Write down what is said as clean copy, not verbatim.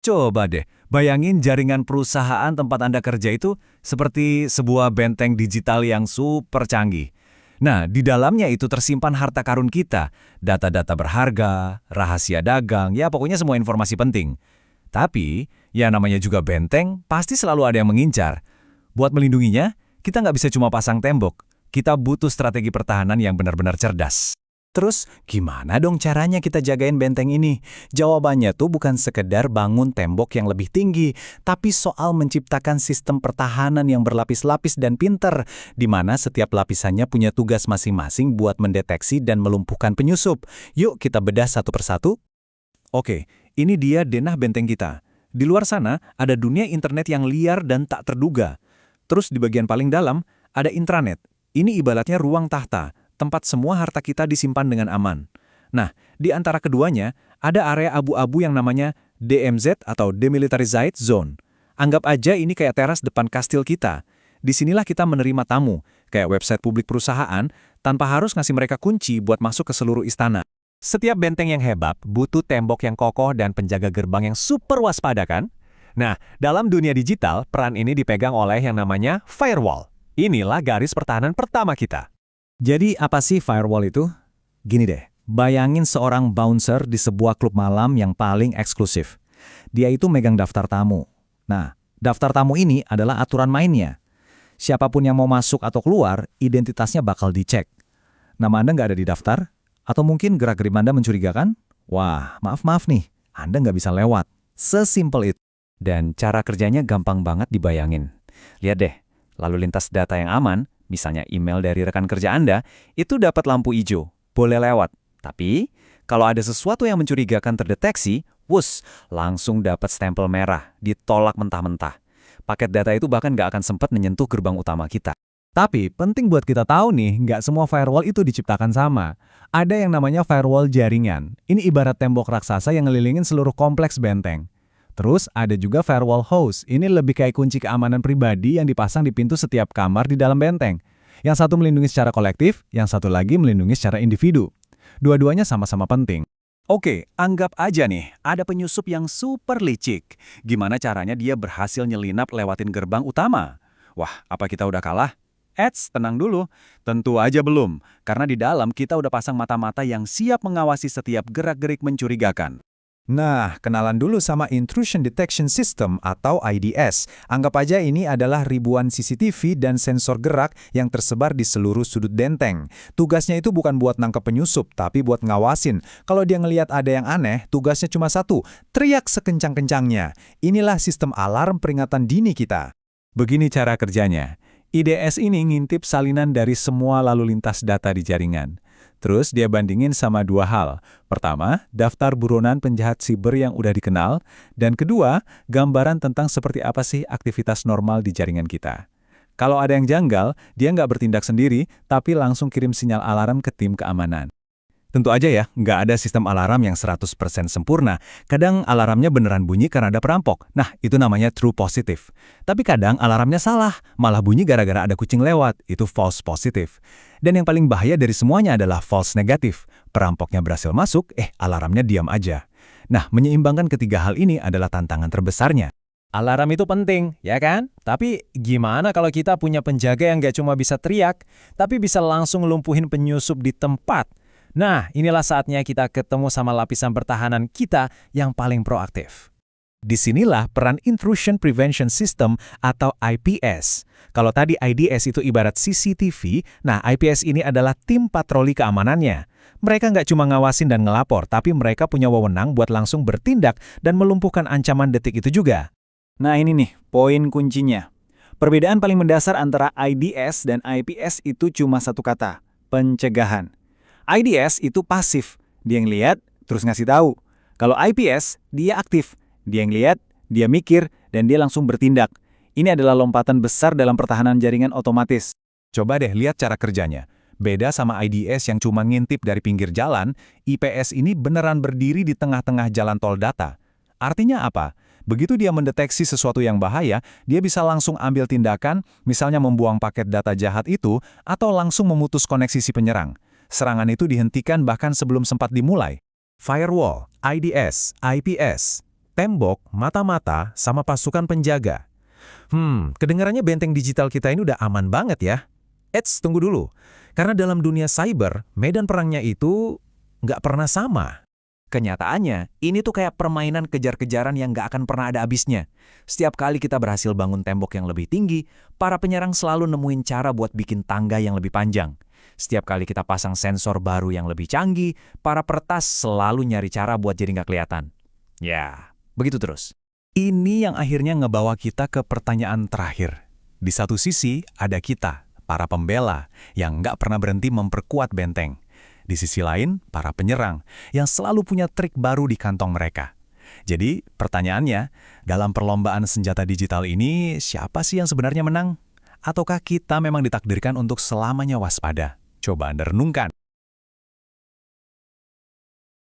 Coba deh, bayangin jaringan perusahaan tempat Anda kerja itu seperti sebuah benteng digital yang super canggih. Nah, di dalamnya itu tersimpan harta karun kita, data-data berharga, rahasia dagang, ya pokoknya semua informasi penting. Tapi, ya namanya juga benteng, pasti selalu ada yang mengincar. Buat melindunginya, kita nggak bisa cuma pasang tembok. Kita butuh strategi pertahanan yang benar-benar cerdas. Terus, gimana dong caranya kita jagain benteng ini? Jawabannya tuh bukan sekedar bangun tembok yang lebih tinggi, tapi soal menciptakan sistem pertahanan yang berlapis-lapis dan pinter, di mana setiap lapisannya punya tugas masing-masing buat mendeteksi dan melumpuhkan penyusup. Yuk kita bedah satu persatu. Oke, ini dia denah benteng kita. Di luar sana, ada dunia internet yang liar dan tak terduga. Terus di bagian paling dalam, ada intranet. Ini ibaratnya ruang tahta, tempat semua harta kita disimpan dengan aman. Nah, di antara keduanya, ada area abu-abu yang namanya DMZ atau Demilitarized Zone. Anggap aja ini kayak teras depan kastil kita. Disinilah kita menerima tamu, kayak website publik perusahaan, tanpa harus ngasih mereka kunci buat masuk ke seluruh istana. Setiap benteng yang hebat butuh tembok yang kokoh dan penjaga gerbang yang super waspada kan? Nah, dalam dunia digital, peran ini dipegang oleh yang namanya firewall. Inilah garis pertahanan pertama kita. Jadi apa sih firewall itu? Gini deh, bayangin seorang bouncer di sebuah klub malam yang paling eksklusif. Dia itu megang daftar tamu. Nah, daftar tamu ini adalah aturan mainnya. Siapapun yang mau masuk atau keluar, identitasnya bakal dicek. Nama Anda nggak ada di daftar? Atau mungkin gerak-gerik Anda mencurigakan? Wah, maaf nih, Anda nggak bisa lewat. Sesimpel itu. Dan cara kerjanya gampang banget dibayangin. Lihat deh, lalu lintas data yang aman, misalnya email dari rekan kerja Anda, itu dapat lampu hijau, boleh lewat. Tapi, kalau ada sesuatu yang mencurigakan terdeteksi, wus, langsung dapat stempel merah, ditolak mentah-mentah. Paket data itu bahkan nggak akan sempat menyentuh gerbang utama kita. Tapi, penting buat kita tahu nih, nggak semua firewall itu diciptakan sama. Ada yang namanya firewall jaringan. Ini ibarat tembok raksasa yang ngelilingin seluruh kompleks benteng. Terus ada juga firewall host. Ini lebih kayak kunci keamanan pribadi yang dipasang di pintu setiap kamar di dalam benteng. Yang satu melindungi secara kolektif, yang satu lagi melindungi secara individu. Dua-duanya sama-sama penting. Oke, anggap aja nih, ada penyusup yang super licik. Gimana caranya dia berhasil nyelinap lewatin gerbang utama? Wah, apa kita udah kalah? Tenang dulu. Tentu aja belum, karena di dalam kita udah pasang mata-mata yang siap mengawasi setiap gerak-gerik mencurigakan. Nah, kenalan dulu sama Intrusion Detection System atau IDS. Anggap aja ini adalah ribuan CCTV dan sensor gerak yang tersebar di seluruh sudut benteng. Tugasnya itu bukan buat nangkep penyusup, tapi buat ngawasin. Kalau dia ngelihat ada yang aneh, tugasnya cuma satu, teriak sekencang-kencangnya. Inilah sistem alarm peringatan dini kita. Begini cara kerjanya. IDS ini ngintip salinan dari semua lalu lintas data di jaringan. Terus dia bandingin sama dua hal. Pertama, daftar buronan penjahat siber yang udah dikenal. Dan kedua, gambaran tentang seperti apa sih aktivitas normal di jaringan kita. Kalau ada yang janggal, dia nggak bertindak sendiri, tapi langsung kirim sinyal alarm ke tim keamanan. Tentu aja ya, nggak ada sistem alarm yang 100% sempurna. Kadang alarmnya beneran bunyi karena ada perampok. Nah, itu namanya true positive. Tapi kadang alarmnya salah, malah bunyi gara-gara ada kucing lewat. Itu false positive. Dan yang paling bahaya dari semuanya adalah false negative. Perampoknya berhasil masuk, alarmnya diam aja. Nah, menyeimbangkan ketiga hal ini adalah tantangan terbesarnya. Alarm itu penting, ya kan? Tapi gimana kalau kita punya penjaga yang nggak cuma bisa teriak, tapi bisa langsung lumpuhin penyusup di tempat? Nah, inilah saatnya kita ketemu sama lapisan pertahanan kita yang paling proaktif. Disinilah peran Intrusion Prevention System atau IPS. Kalau tadi IDS itu ibarat CCTV, nah IPS ini adalah tim patroli keamanannya. Mereka nggak cuma ngawasin dan ngelapor, tapi mereka punya wewenang buat langsung bertindak dan melumpuhkan ancaman detik itu juga. Nah ini nih, poin kuncinya. Perbedaan paling mendasar antara IDS dan IPS itu cuma satu kata, pencegahan. IDS itu pasif, dia yang lihat, terus ngasih tahu. Kalau IPS, dia aktif, dia yang lihat, dia mikir, dan dia langsung bertindak. Ini adalah lompatan besar dalam pertahanan jaringan otomatis. Coba deh lihat cara kerjanya. Beda sama IDS yang cuma ngintip dari pinggir jalan, IPS ini beneran berdiri di tengah-tengah jalan tol data. Artinya apa? Begitu dia mendeteksi sesuatu yang bahaya, dia bisa langsung ambil tindakan, misalnya membuang paket data jahat itu, atau langsung memutus koneksi si penyerang. Serangan itu dihentikan bahkan sebelum sempat dimulai. Firewall, IDS, IPS. tembok, mata-mata, sama pasukan penjaga. Kedengarannya benteng digital kita ini udah aman banget ya. Eits, tunggu dulu. Karena dalam dunia cyber, medan perangnya itu nggak pernah sama. Kenyataannya, ini tuh kayak permainan kejar-kejaran yang nggak akan pernah ada habisnya. Setiap kali kita berhasil bangun tembok yang lebih tinggi, para penyerang selalu nemuin cara buat bikin tangga yang lebih panjang. Setiap kali kita pasang sensor baru yang lebih canggih, para peretas selalu nyari cara buat jadi nggak kelihatan. Ya, begitu terus. Ini yang akhirnya ngebawa kita ke pertanyaan terakhir. Di satu sisi, ada kita, para pembela, yang nggak pernah berhenti memperkuat benteng. Di sisi lain, para penyerang, yang selalu punya trik baru di kantong mereka. Jadi, pertanyaannya, dalam perlombaan senjata digital ini, siapa sih yang sebenarnya menang? Ataukah kita memang ditakdirkan untuk selamanya waspada? Coba Anda renungkan.